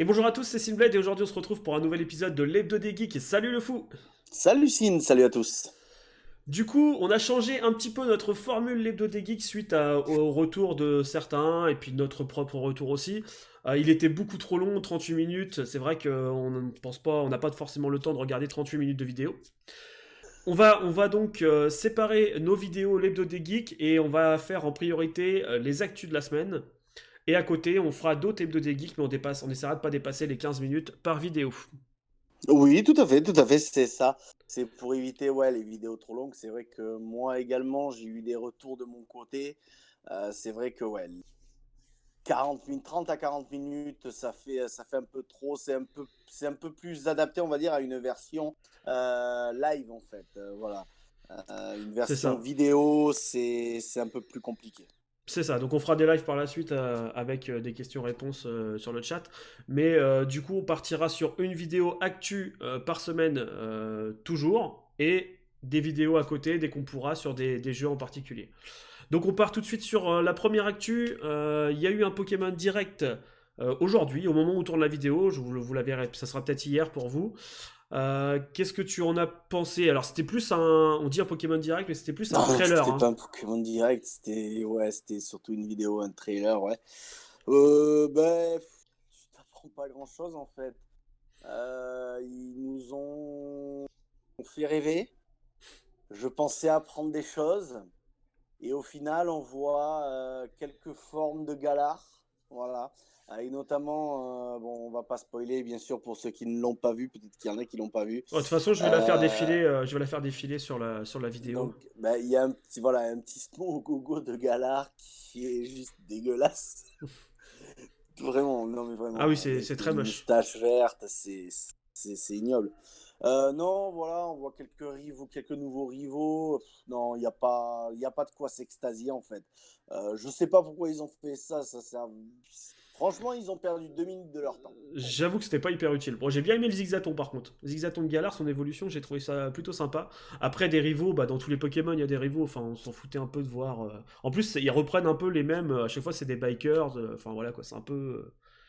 Et bonjour à tous, c'est Simblade et aujourd'hui on se retrouve pour un nouvel épisode de l'Hebdo des Geeks. Salut le fou! Salut Cine, salut à tous. Du coup, on a changé un petit peu notre formule l'Hebdo des Geeks au retour de certains et puis notre propre retour aussi. Il était beaucoup trop long, 38 minutes. C'est vrai qu'on ne pense pas, on n'a pas forcément le temps de regarder 38 minutes de vidéo. On va donc séparer nos vidéos l'Hebdo des Geeks et on va faire en priorité les actus de la semaine. Et à côté, on fera d'autres Hebdo des Geeks, mais on essaiera de pas dépasser les 15 minutes par vidéo. Oui, tout à fait, c'est ça. C'est pour éviter les vidéos trop longues. C'est vrai que moi également, j'ai eu des retours de mon côté. C'est vrai que 40 minutes, 30 à 40 minutes, ça fait un peu trop. C'est un peu plus adapté, on va dire, à une version live en fait. Voilà. Une C'est version ça. vidéo, c'est un peu plus compliqué. C'est ça, donc on fera des lives par la suite avec des questions-réponses sur le chat. Mais du coup, on partira sur une vidéo actu par semaine toujours et des vidéos à côté dès qu'on pourra sur des jeux en particulier. Donc on part tout de suite sur la première actu. Il y a eu un Pokémon Direct aujourd'hui, au moment où tourne la vidéo. Vous la verrez, ça sera peut-être hier pour vous. Qu'est-ce que tu en as pensé? Alors c'était plus on dit un Pokémon Direct, mais c'était plus un Non, trailer, c'était hein. pas un Pokémon direct, c'était surtout une vidéo, un trailer, ouais. Tu t'apprends pas grand-chose en fait. Ils nous ont fait rêver. Je pensais apprendre des choses et au final, on voit quelques formes de Galar, voilà. Et notamment, bon, on va pas spoiler bien sûr pour ceux qui ne l'ont pas vu, peut-être qu'il y en a qui l'ont pas vu. Oh, de toute façon, Euh, je vais la faire défiler sur la vidéo. donc, il y a un petit spawn au gogo de Galar qui est juste dégueulasse. Vraiment, non mais Ah oui, vraiment, c'est avec très une moche. moustache verte, c'est ignoble. Non, voilà, on voit quelques rivaux, quelques nouveaux rivaux. Non, il y a pas de quoi s'extasier en fait. Je sais pas pourquoi ils ont fait ça. Franchement, ils ont perdu 2 minutes de leur temps. J'avoue que c'était pas hyper utile. Bon, j'ai bien aimé le Zigzaton par contre. Le Zigzaton de Galar, son évolution, j'ai trouvé ça plutôt sympa. Après, des rivaux, bah, dans tous les Pokémon, il y a des rivaux. Enfin, on s'en foutait un peu de voir. En plus, ils reprennent un peu les mêmes. À chaque fois, c'est des bikers. Enfin, voilà quoi.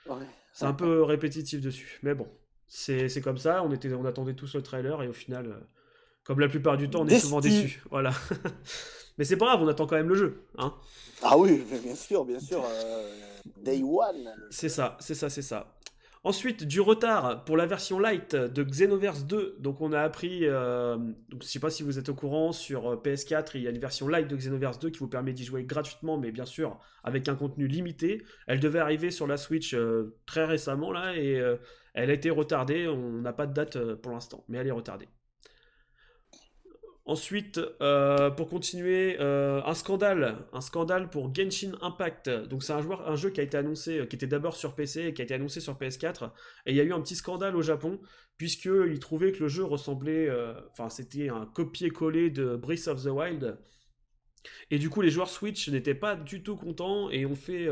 Ouais. C'est un peu répétitif dessus. Mais bon, c'est comme ça. On attendait tous le trailer et au final, comme la plupart du temps, on est souvent Déçu. déçus. Voilà. Mais c'est pas grave, on attend quand même le jeu, hein. Ah oui, mais bien sûr, bien sûr. Day One, le C'est jeu. ça, c'est ça, c'est ça. Ensuite, du retard pour la version light de Xenoverse 2. Donc, on a appris, donc, je sais pas si vous êtes au courant, sur PS4, il y a une version light de Xenoverse 2 qui vous permet d'y jouer gratuitement, mais bien sûr avec un contenu limité. Elle devait arriver sur la Switch très récemment là, et elle a été retardée. On n'a pas de date pour l'instant, mais elle est retardée. Ensuite, pour continuer, un scandale pour Genshin Impact. Donc c'est un jeu qui a été annoncé, qui était d'abord sur PC et qui a été annoncé sur PS4. Et il y a eu un petit scandale au Japon puisqu'ils trouvaient que le jeu ressemblait, enfin c'était un copier-coller de Breath of the Wild. Et du coup, les joueurs Switch n'étaient pas du tout contents et ont fait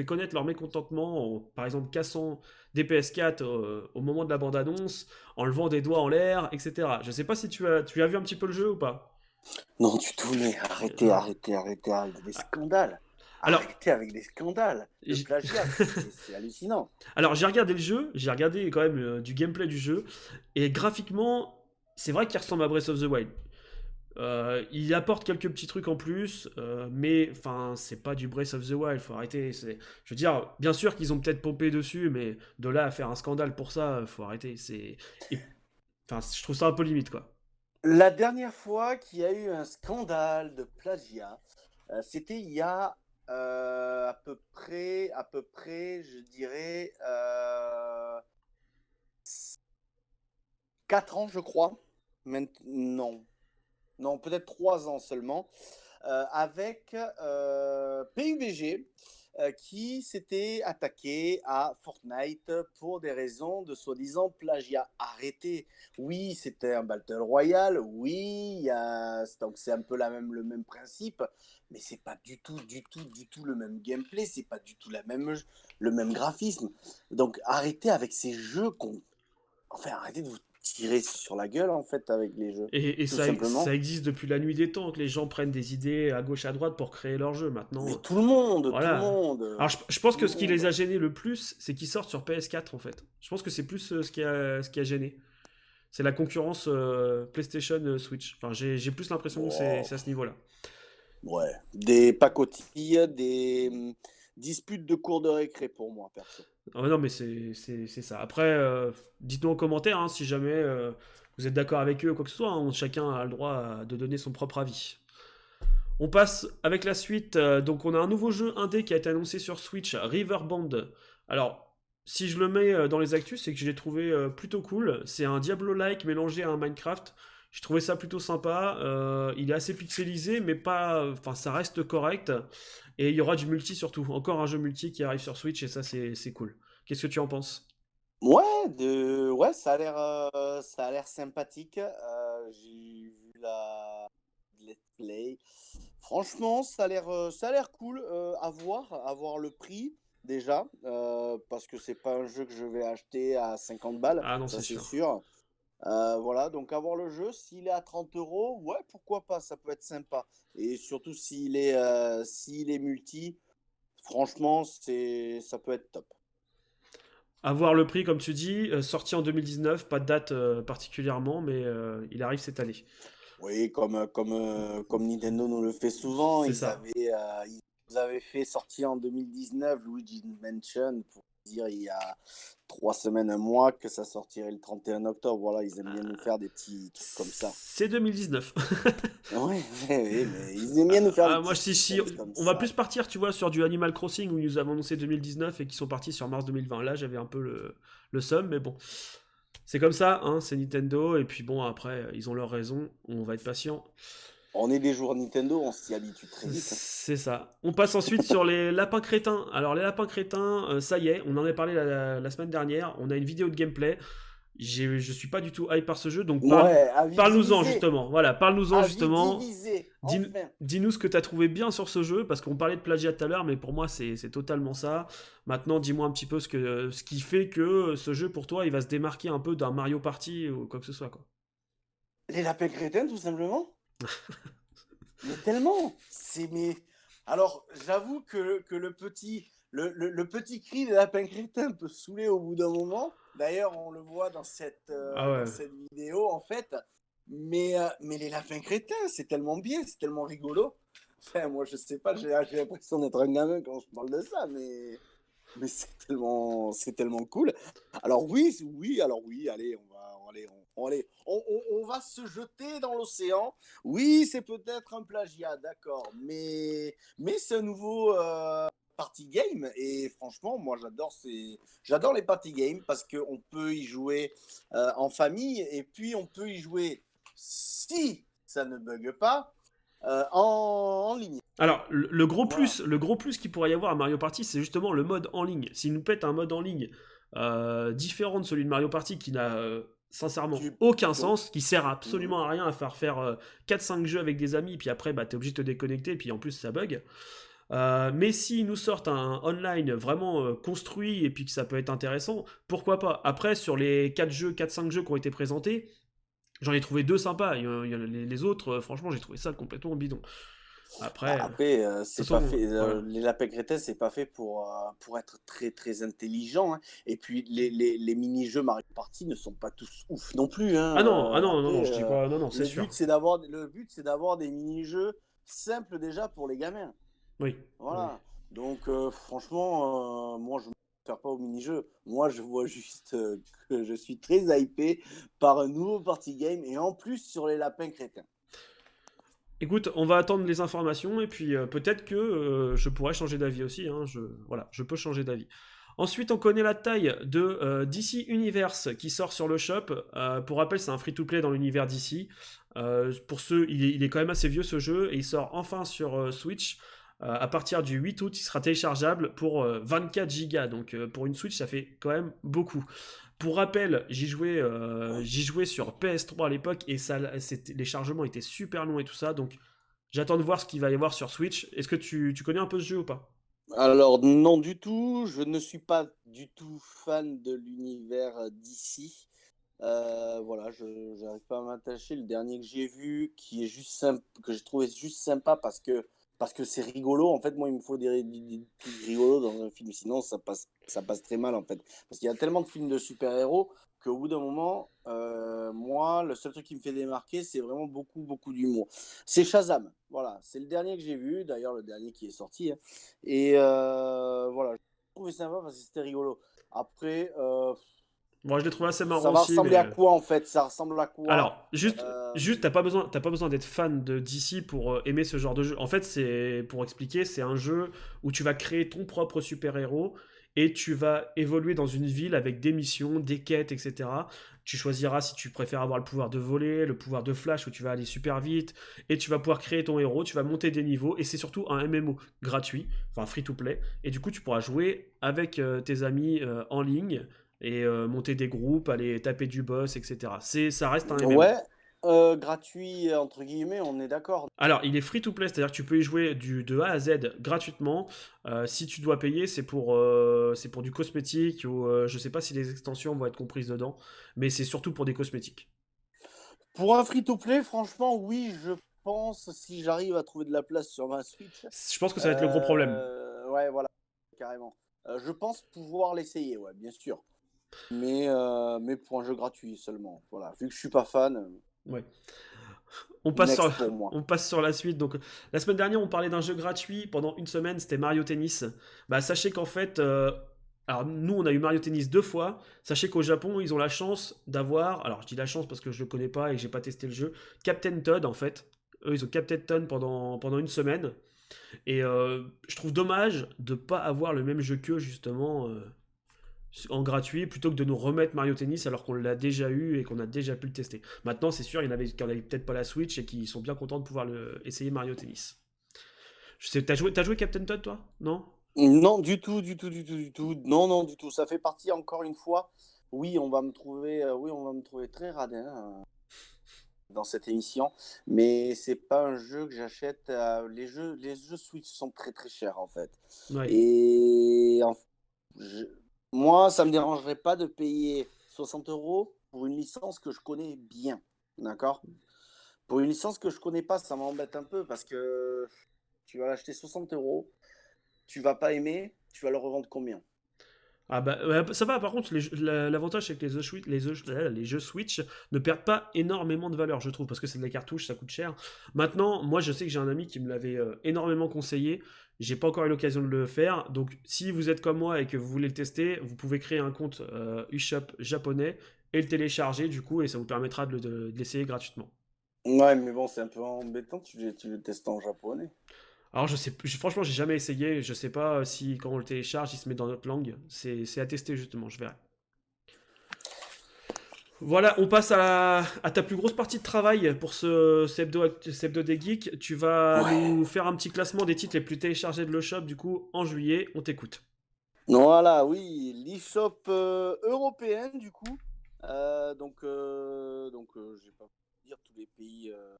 connaître leur mécontentement en, par exemple, cassant des PS4 au moment de la bande-annonce, en levant des doigts en l'air, etc. Je sais pas si tu as vu un petit peu le jeu ou pas. Non, du tout, mais arrêtez, Non. arrêtez, arrêtez avec des Ah, scandales. Alors, Arrêtez avec des scandales. Le j'- plagiat, c'est hallucinant. alors j'ai regardé le jeu, j'ai regardé quand même du gameplay du jeu, et graphiquement, c'est vrai qu'il ressemble à Breath of the Wild. Il apporte quelques petits trucs en plus, mais enfin, c'est pas du Breath of the Wild, faut arrêter. Je veux dire, bien sûr qu'ils ont peut-être pompé dessus, mais de là à faire un scandale pour ça, faut arrêter. Enfin, je trouve ça un peu limite, quoi. La dernière fois qu'il y a eu un scandale de plagiat, c'était il y a à peu près, je dirais, 4 ans, je crois. Non, non, peut-être 3 ans seulement, avec PUBG qui s'était attaqué à Fortnite pour des raisons de soi-disant plagiat. Arrêtez. Oui, c'était un Battle Royale. Oui, donc c'est un peu le même principe, mais c'est pas du tout, du tout, du tout le même gameplay. C'est pas du tout le même graphisme. Donc arrêtez avec ces jeux qu'on. Enfin, arrêtez de vous tirer sur la gueule en fait avec les jeux, Et tout ça simplement. existe depuis la nuit des temps, que les gens prennent des idées à gauche à droite pour créer leur jeu. Mais Maintenant, tout le voilà. monde, Alors je pense tout que le ce qui les a monde. gênés le plus, c'est qu'ils sortent sur PS4 en fait. Je pense que c'est plus ce qui a gêné. C'est la concurrence PlayStation Switch. Enfin, j'ai plus l'impression que Wow. c'est à ce niveau-là. Ouais, des pacotilles, des disputes de cours de récré pour moi, perso. Ah ouais, non, mais c'est ça. Après, dites-nous en commentaire hein, si jamais vous êtes d'accord avec eux ou quoi que ce soit. Hein. Chacun a le droit de donner son propre avis. On passe avec la suite. Donc, on a un nouveau jeu indé qui a été annoncé sur Switch, Riverband. Alors, si je le mets dans les actus, c'est que je l'ai trouvé plutôt cool. C'est un Diablo-like mélangé à un Minecraft. J'ai trouvé ça plutôt sympa. Il est assez pixelisé, mais pas. Enfin, ça reste correct. Et il y aura du multi surtout. Encore un jeu multi qui arrive sur Switch et ça, c'est cool. Qu'est-ce que tu en penses? Ouais, ça a l'air sympathique. J'ai vu la let's play. Franchement, ça a l'air cool. À voir le prix déjà, parce que c'est pas un jeu que je vais acheter à 50 balles, Ah non, ça c'est c'est sûr. sûr. Voilà, donc avoir le jeu, s'il est à 30 euros, ouais, pourquoi pas, ça peut être sympa. Et surtout s'il est multi, franchement, ça peut être top. Avoir le prix, comme tu dis, sorti en 2019, pas de date particulièrement, mais il arrive cette année. Oui, comme Nintendo nous le fait souvent, C'est ça. ils avaient fait sortir en 2019 Luigi's Mansion pour dire il y a 3 semaines, un mois, que ça sortirait le 31 octobre. Voilà, ils aiment bien nous faire des petits trucs comme ça. C'est 2019. Ouais, ouais, mais ils aiment bien nous faire des Moi, petits si, suspense comme on va ça. plus partir, tu vois, sur du Animal Crossing où ils nous avons annoncé 2019 et qui sont partis sur mars 2020. Là, j'avais un peu le seum, mais bon. C'est comme ça, hein, c'est Nintendo, et puis bon, après, ils ont leur raison, on va être patient. On est des joueurs Nintendo, on s'y habitue très vite, hein. C'est ça. On passe ensuite sur les lapins crétins. Alors, les lapins crétins, ça y est, on en a parlé la semaine dernière, on a une vidéo de gameplay. Je suis pas du tout hype par ce jeu, donc Ouais, avis parle-nous-en divisé, justement. Voilà, parle-nous-en avis justement. divisé, Dis, enfin. dis-nous ce que tu as trouvé bien sur ce jeu, parce qu'on parlait de plagiat tout à l'heure, mais pour moi c'est totalement ça. Maintenant, dis-moi un petit peu ce qui fait que ce jeu pour toi il va se démarquer un peu d'un Mario Party ou quoi que ce soit. Quoi. Les lapins crétins, tout simplement. Mais tellement! Alors, j'avoue que le petit cri de lapin crétin peut saouler au bout d'un moment. D'ailleurs, on le voit Ah dans ouais. cette vidéo, en fait. Mais les lapins crétins, c'est tellement bien, c'est tellement rigolo. Enfin, moi, je sais pas, j'ai l'impression d'être un gamin quand je parle de ça, mais c'est tellement cool. Alors oui, allez, on va se jeter dans l'océan. Oui, c'est peut-être un plagiat, d'accord, mais c'est un nouveau party game et franchement, moi j'adore les party games parce qu'on peut y jouer en famille et puis on peut y jouer si ça ne bug pas en ligne. Alors, Voilà. le gros plus qu'il pourrait y avoir à Mario Party, c'est justement le mode en ligne. S'ils nous pètent un mode en ligne différent de celui de Mario Party qui n'a sincèrement Tu, aucun donc, sens, qui sert mhm. absolument à rien à faire 4-5 jeux avec des amis, puis après, bah, t'es obligé de te déconnecter, puis en plus, ça bug. Mais s'ils nous sortent un online vraiment construit et puis que ça peut être intéressant, pourquoi pas. Après, sur les 4-5 jeux qui ont été présentés, j'en ai trouvé deux sympas. Les autres, franchement, j'ai trouvé ça complètement bidon. Bah, Après, de après, toute c'est pas façon, fait. voilà. Les lapins crétins, c'est pas fait pour être très très intelligent, hein. Et puis les mini-jeux Mario Party ne sont pas tous ouf non plus, hein. Non, non, Après, je dis pas, non, non, c'est sûr. le but c'est d'avoir des mini-jeux simples déjà pour les gamins. Oui, oui. Voilà. Donc moi je ne me réfère pas aux mini-jeux. Moi je vois juste que je suis très hypé par un nouveau party game et en plus sur les lapins crétins. Écoute, on va attendre les informations et puis peut-être que je pourrais changer d'avis aussi. Hein, voilà, je peux changer d'avis. Ensuite, on connaît la taille de DC Universe qui sort sur le shop. Pour rappel, c'est un free-to-play dans l'univers DC. Pour ceux, il est quand même assez vieux ce jeu et il sort enfin sur Switch. À partir du 8 août, il sera téléchargeable pour 24 gigas. Donc pour une Switch, ça fait quand même beaucoup. Pour rappel, j'y jouais sur PS3 à l'époque et les chargements étaient super longs et tout ça. Donc j'attends de voir ce qu'il va y avoir sur Switch. Est-ce que tu connais un peu ce jeu ou pas? Alors non du tout, je ne suis pas du tout fan de l'univers d'ici. Voilà, je n'arrive pas à m'attacher. Le dernier que j'ai vu, qui est juste sympa, que j'ai trouvé juste sympa parce que c'est rigolo. En fait, moi, il me faut des trucs rigolos dans un film, sinon ça passe très mal en fait. Parce qu'il y a tellement de films de super-héros qu'au bout d'un moment, moi, le seul truc qui me fait démarquer, c'est vraiment beaucoup d'humour. C'est Shazam. Voilà, c'est le dernier que j'ai vu. D'ailleurs, le dernier qui est sorti, hein. Et voilà, je trouvais sympa parce que c'était rigolo. Après, Bon, je l'ai trouvé assez marrant ça va aussi, ressembler à mais... quoi en fait? Ça ressemble à quoi? Alors, juste, t'as pas besoin d'être fan de DC pour aimer ce genre de jeu. En fait, c'est pour expliquer, c'est un jeu où tu vas créer ton propre super-héros et tu vas évoluer dans une ville avec des missions, des quêtes, etc. Tu choisiras si tu préfères avoir le pouvoir de voler, le pouvoir de flash où tu vas aller super vite et tu vas pouvoir créer ton héros, tu vas monter des niveaux et c'est surtout un MMO gratuit, enfin free to play. Et du coup, tu pourras jouer avec tes amis en ligne et monter des groupes, aller taper du boss, etc. Ça reste un MMO. Ouais, gratuit entre guillemets, on est d'accord. Alors, il est free to play, c'est-à-dire que tu peux y jouer de A à Z gratuitement. Si tu dois payer, c'est pour du cosmétique ou je sais pas si les extensions vont être comprises dedans, mais c'est surtout pour des cosmétiques. Pour un free-to-play, franchement, oui, je pense, si j'arrive à trouver de la place sur ma Switch. Je pense que ça va être le gros problème. Ouais, voilà, carrément. Je pense pouvoir l'essayer, ouais, bien sûr. Mais pour un jeu gratuit seulement. Voilà, vu que je suis pas fan, Ouais. On passe sur, next pour moi. on passe sur la suite. Donc, la semaine dernière, on parlait d'un jeu gratuit pendant une semaine, c'était Mario Tennis. Bah, sachez qu'en fait, alors nous, on a eu Mario Tennis 2 fois. Sachez qu'au Japon, ils ont la chance d'avoir, alors je dis la chance parce que je le connais pas et que j'ai pas testé le jeu, Captain Todd en fait. Eux, ils ont Captain Todd pendant une semaine. Et je trouve dommage de pas avoir le même jeu qu'eux, justement, en gratuit, plutôt que de nous remettre Mario Tennis alors qu'on l'a déjà eu et qu'on a déjà pu le tester. Maintenant, c'est sûr, il y en avait qui n'avaient peut-être pas la Switch et qui sont bien contents de pouvoir essayer Mario Tennis. Je sais, t'as joué Captain Todd, toi? Non? Non, du tout. Non, non, du tout. Ça fait partie encore une fois. Oui, on va me trouver très radin, dans cette émission, mais c'est pas un jeu que j'achète. Les jeux Switch sont très chers en fait. Ouais. Et je- moi, ça me dérangerait pas de payer 60 euros pour une licence que je connais bien, d'accord? Pour une licence que je connais pas, ça m'embête un peu parce que tu vas l'acheter 60 euros, tu vas pas aimer, tu vas le revendre combien? Ah bah ça va, par contre, l'avantage c'est que les jeux Switch ne perdent pas énormément de valeur, je trouve, parce que c'est de la cartouche, ça coûte cher. Maintenant, moi je sais que j'ai un ami qui me l'avait énormément conseillé, j'ai pas encore eu l'occasion de le faire, donc si vous êtes comme moi et que vous voulez le tester, vous pouvez créer un compte eShop japonais et le télécharger du coup, et ça vous permettra de l'essayer gratuitement. Ouais, mais bon, c'est un peu embêtant, tu le testes en japonais. Alors je sais, franchement j'ai jamais essayé, je sais pas si quand on le télécharge il se met dans notre langue, c'est à tester justement, je verrai. Voilà, on passe à ta plus grosse partie de travail pour ce hebdo des geeks. Tu vas Ouais. nous faire un petit classement des titres les plus téléchargés de l'eShop, du coup, en juillet. On t'écoute. Voilà, oui, l'e-shop européenne, du coup. Je vais pas vous dire tous les pays un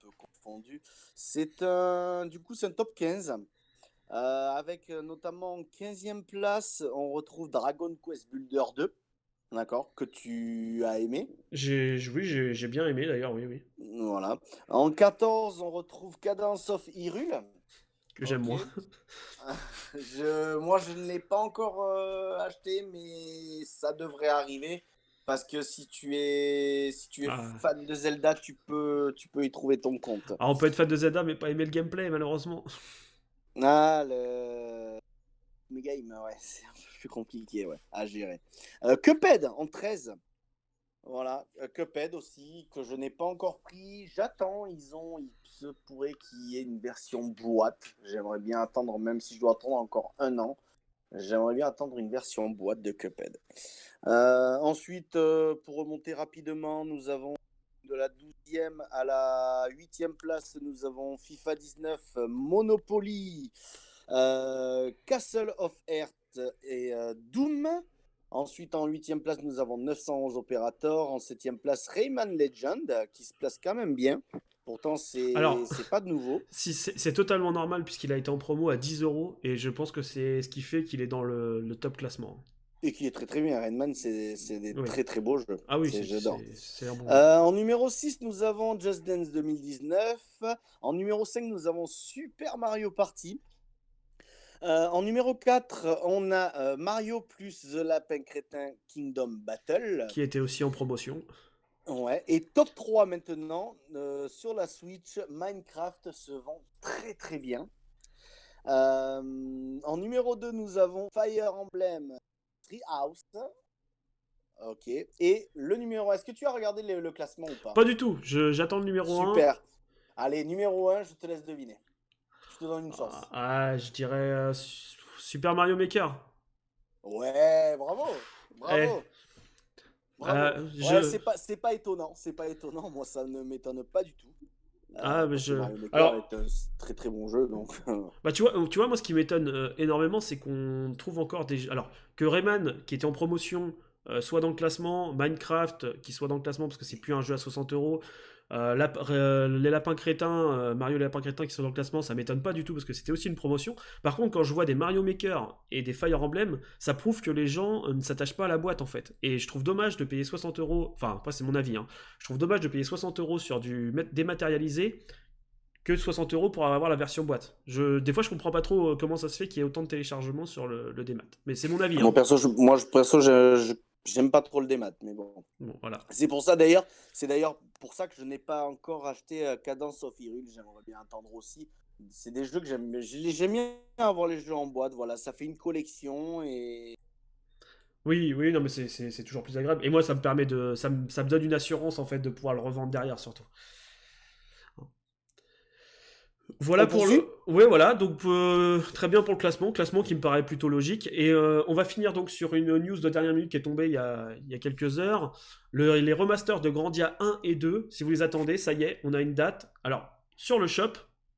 peu confondus. C'est un top 15, avec notamment en 15e place, on retrouve Dragon Quest Builder 2, d'accord, que tu as aimé. Oui, j'ai bien aimé d'ailleurs, oui, oui, Voilà. En 14, on retrouve Cadence of Hyrule. que j'aime Ok. moins. Moi, je ne l'ai pas encore acheté, mais ça devrait arriver. Parce que si tu es Ah. fan de Zelda, tu peux y trouver ton compte. Alors, on peut être fan de Zelda, mais pas aimer le gameplay, malheureusement. Ah, le Mega Game, ouais, c'est un peu plus compliqué, ouais, à gérer. Cuphead en 13. Voilà, Cuphead aussi, que je n'ai pas encore pris. J'attends, il se pourrait qu'il y ait une version boîte. J'aimerais bien attendre, même si je dois attendre encore un an. J'aimerais bien attendre une version boîte de Cuphead. Ensuite, pour remonter rapidement, nous avons de la 12e à la 8e place, nous avons FIFA 19, Monopoly, Castle of Earth et Doom. Ensuite, en 8e place, nous avons 911 Operator. En 7e place, Rayman Legend, qui se place quand même bien. Pourtant, Alors, c'est pas de nouveau. si c'est totalement normal puisqu'il a été en promo à 10 euros et je pense que c'est ce qui fait qu'il est dans le top classement. Et qui est très très bien. Rayman, c'est des Oui. très très beaux jeux. Ah oui, J'adore. c'est un bon jeu. En numéro 6, nous avons Just Dance 2019. En numéro 5, nous avons Super Mario Party. En numéro 4, on a Mario plus The Lapin Crétin Kingdom Battle. Qui était aussi en promotion. Ouais. Et top 3 maintenant, sur la Switch, Minecraft se vend très très bien. En numéro 2, nous avons Fire Emblem Treehouse. Ok. Et le numéro, est-ce que tu as regardé le classement ou pas? Pas du tout, j'attends le numéro 1. Super. Allez, numéro 1, je te laisse deviner. Je te donne une chance. Je dirais Super Mario Maker. Ouais, bravo. Eh, Bravo. Bravo. Ouais, je... c'est pas étonnant. C'est pas étonnant. Moi, ça ne m'étonne pas du tout. Mais Parce que je... Mario Maker Alors, est un très très bon jeu. Donc, bah tu vois, moi ce qui m'étonne énormément, c'est qu'on trouve encore des... Alors, que Rayman, qui était en promotion, soit dans le classement, Minecraft, qui soit dans le classement, parce que c'est plus un jeu à 60 euros, les lapins crétins, Mario les lapins crétins qui sont dans le classement, ça m'étonne pas du tout, parce que c'était aussi une promotion. Par contre, quand je vois des Mario Maker et des Fire Emblem, ça prouve que les gens ne s'attachent pas à la boîte, en fait. Et je trouve dommage de payer 60 euros, enfin, après c'est mon avis, hein. Je trouve dommage de payer 60 euros sur du dématérialisé que 60 euros pour avoir la version boîte. Des fois, je comprends pas trop comment ça se fait qu'il y ait autant de téléchargements sur le démat. Mais c'est mon avis, Moi, hein. perso, j'aime pas trop le démat. Mais bon. Bon, voilà. C'est pour ça d'ailleurs, c'est d'ailleurs pour ça que je n'ai pas encore acheté Cadence of Hyrule. J'aimerais bien attendre aussi. C'est des jeux que j'aime bien avoir les jeux en boîte. Voilà, ça fait une collection et Oui, oui, non, mais c'est toujours plus agréable. Et moi, ça me permet de. Ça me donne une assurance, en fait, de pouvoir le revendre derrière, surtout. Voilà on pour le. poursuit. Ouais, voilà, donc très bien pour le classement. Classement qui me paraît plutôt logique. Et on va finir donc sur une news de dernière minute qui est tombée il y a quelques heures. Les remasters de Grandia 1 et 2, si vous les attendez, ça y est, on a une date. Alors, sur le shop,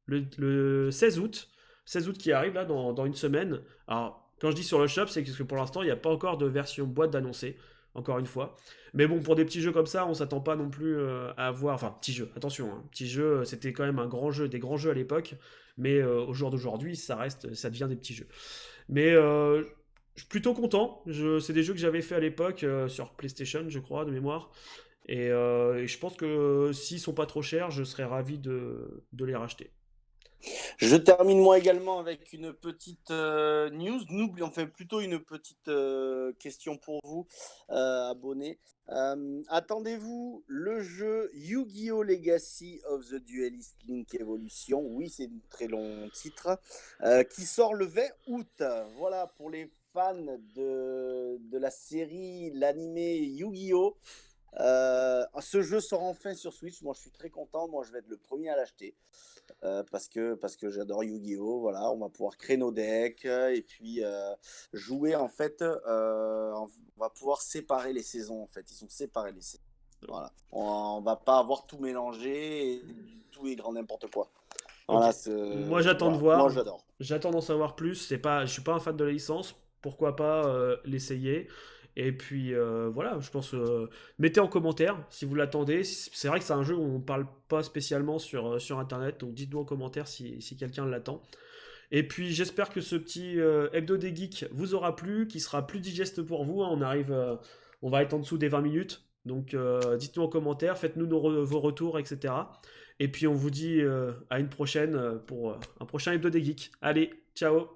le 16 août. 16 août qui arrive là dans une semaine. Alors, quand je dis sur le shop, c'est que pour l'instant, il n'y a pas encore de version boîte d'annoncer. Encore une fois. Mais bon, pour des petits jeux comme ça, on s'attend pas non plus à avoir. Enfin, petits jeux, attention, hein. Petits jeux, c'était quand même un grand jeu, des grands jeux à l'époque. Mais au jour d'aujourd'hui, ça devient des petits jeux. Mais je suis plutôt content. C'est des jeux que j'avais fait à l'époque sur PlayStation, je crois, de mémoire. Et je pense que s'ils sont pas trop chers, je serais ravi de les racheter. Je termine moi également avec une petite news. Enfin plutôt une petite question pour vous, abonnés. Attendez-vous le jeu Yu-Gi-Oh! Legacy of the Duelist Link Evolution, oui c'est un très long titre, qui sort le 20 août. Voilà, pour les fans de la série, l'animé Yu-Gi-Oh! Ce jeu sort enfin sur Switch. Moi je suis très content, moi je vais être le premier à l'acheter. Parce que j'adore Yu-Gi-Oh! Voilà, on va pouvoir créer nos decks et puis jouer en fait. On va pouvoir séparer les saisons en fait. Ils sont séparés les saisons. Voilà. On va pas avoir tout mélangé et tout est grand n'importe quoi. Ok. Voilà, Moi, j'attends de voilà. Moi voir. j'adore. J'attends d'en savoir plus. Je suis pas un fan de la licence. Pourquoi pas l'essayer. Et puis voilà, je pense. Mettez en commentaire si vous l'attendez. C'est vrai que c'est un jeu où on parle pas spécialement sur Internet. Donc dites-nous en commentaire si quelqu'un l'attend. Et puis j'espère que ce petit hebdo des geeks vous aura plu, qui sera plus digeste pour vous, hein. On va être en dessous des 20 minutes. Donc dites-nous en commentaire, faites-nous vos retours, etc. Et puis on vous dit à une prochaine pour un prochain hebdo des geeks. Allez, ciao!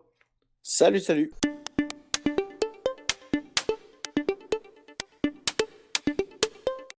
Salut, salut.